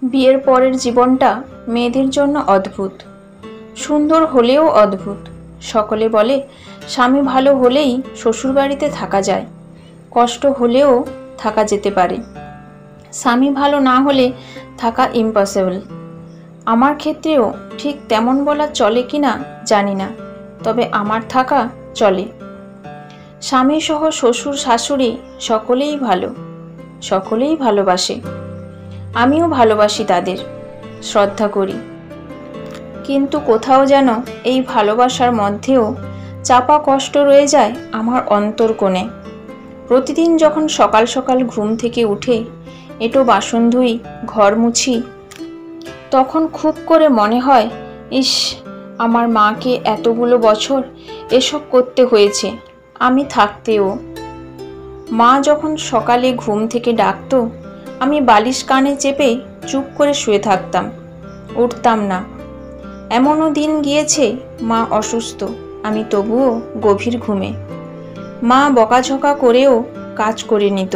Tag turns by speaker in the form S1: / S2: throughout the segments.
S1: বিয়ের পরের জীবনটা মেয়েদের জন্য অদ্ভুত, সুন্দর হলেও অদ্ভুত। সকলে বলে স্বামী ভালো হলেই শ্বশুরবাড়িতে থাকা যায়, কষ্ট হলেও থাকা যেতে পারে। স্বামী ভালো না হলে থাকা ইম্পসিবল। আমার ক্ষেত্রেও ঠিক তেমন বলা চলে কিনা জানি না, তবে আমার থাকা চলে। স্বামী সহ শ্বশুর শাশুড়ি সকলেই ভালো, সকলেই ভালোবাসে। আমিও ভালোবাসি তাদের, শ্রদ্ধা করি। কিন্তু কোথাও যেন এই ভালোবাসার মধ্যেও চাপা কষ্ট রয়ে যায় আমার অন্তরকোণে। প্রতিদিন যখন সকাল সকাল ঘুম থেকে উঠে এঁটো বাসন ধুই, ঘর মুছি, তখন খুব করে মনে হয়, ইস, আমার মাকে এতগুলো বছর এসব করতে হয়েছে, আমি থাকতেও। মা যখন সকালে ঘুম থেকে ডাকতো, আমি বালিশ কানে চেপে চুপ করে শুয়ে থাকতাম, উঠতাম না। এমনও দিন গিয়েছে মা অসুস্থ, আমি তবুও গভীর ঘুমে। মা বকাঝকা করেও কাজ করে নিত।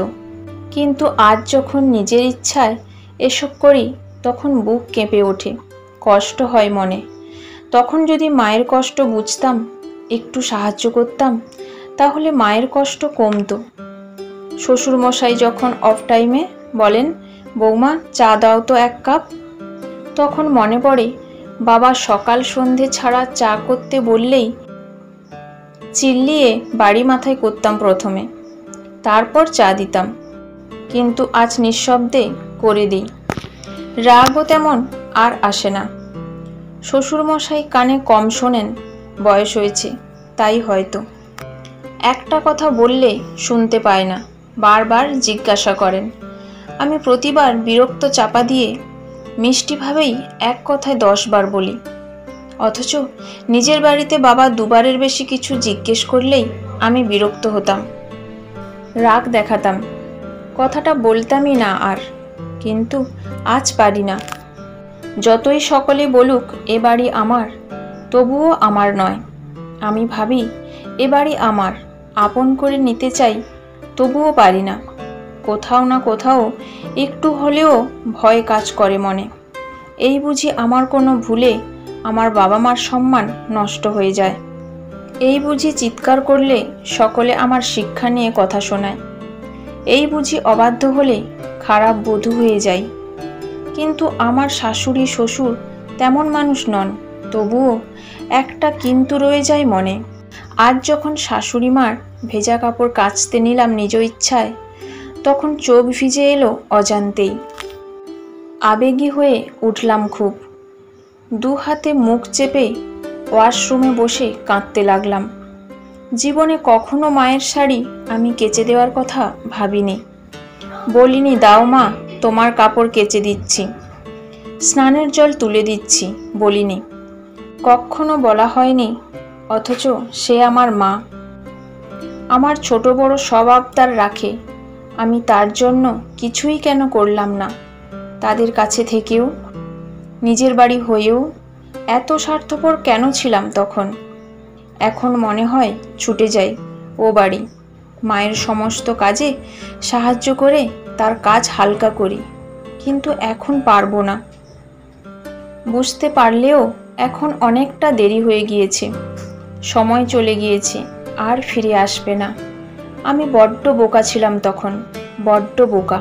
S1: কিন্তু আজ যখন নিজের ইচ্ছায় এসব করি, তখন বুক কেঁপে ওঠে, কষ্ট হয় মনে। তখন যদি মায়ের কষ্ট বুঝতাম, একটু সাহায্য করতাম, তাহলে মায়ের কষ্ট কমতো। শ্বশুরমশাই যখন অফ টাইমে বলেন, বৌমা চা দাও তো এক কাপ, তখন মনে পড়ে বাবা সকাল সন্ধে ছাড়া চা করতে বললেই চিল্লিয়ে বাড়ি মাথায় করতাম প্রথমে, তারপর চা দিতাম। কিন্তু আজ নিঃশব্দে করে দিই, রাগও তেমন আর আসে না। শ্বশুরমশাই কানে কম শোনেন, বয়স হয়েছে তাই হয়তো। একটা কথা বললে শুনতে পায় না, বারবার জিজ্ঞাসা করেন। আমি প্রতিবার বিরক্ত চাপা দিয়ে মিষ্টিভাবেই এক কথায় 10 বার বলি। অথচ নিজের বাড়িতে বাবা দুবারের বেশি কিছু জিজ্ঞেস করলেই আমি বিরক্ত হতাম, রাগ দেখাতাম, কথাটা বলতামই না আর। কিন্তু আজ পারি না। যতই সকলে বলুক এ বাড়ি আমার, তবুও আমার নয়। আমি ভাবি এ বাড়ি আমার, আপন করে নিতে চাই, তবুও পারি না। কোথাও না কোথাও একটু হলেও ভয় কাজ করে মনে। এই বুঝি আমার কোনো ভুলে আমার বাবা মার সম্মান নষ্ট হয়ে যায়। এই বুঝি চিৎকার করলে সকলে আমার শিক্ষা নিয়ে কথা শোনায়। এই বুঝি অবাধ্য হলে খারাপ বধূ হয়ে যাই। কিন্তু আমার শাশুড়ি শ্বশুর তেমন মানুষ নন, তবুও একটা কিন্তু রয়ে যায় মনে। আজ যখন শাশুড়ি মার ভেজা কাপড় কাচতে নিলাম নিজ ইচ্ছায়, তখন চোখ ভিজে এলো অজান্তেই। আবেগী হয়ে উঠলাম খুব। 2 হাতে মুখ চেপে ওয়াশরুমে বসে কাঁদতে লাগলাম। জীবনে কখনো মায়ের শাড়ি আমি কেচে দেওয়ার কথা ভাবিনি। বলিনি, দাও মা তোমার কাপড় কেচে দিচ্ছি, স্নানের জল তুলে দিচ্ছি, বলিনি। কখনো বলা হয়নি, অথচ সে আমার মা। আমার ছোট বড় সব আবদার রাখে, আমি তার জন্য কিছুই কেন করলাম না। তাদের কাছে থেকেও, নিজের বাড়ি হয়েও এত স্বার্থপর কেন ছিলাম তখন। এখন মনে হয় ছুটে যাই ও বাড়ি, মায়ের সমস্ত কাজে সাহায্য করে তার কাজ হালকা করি। কিন্তু এখন পারবো না। বুঝতে পারলেও এখন অনেকটা দেরি হয়ে গিয়েছে, সময় চলে গিয়েছে, আর ফিরে আসবে না। আমি বড্ড বোকা ছিলাম তখন, বড্ড বোকা।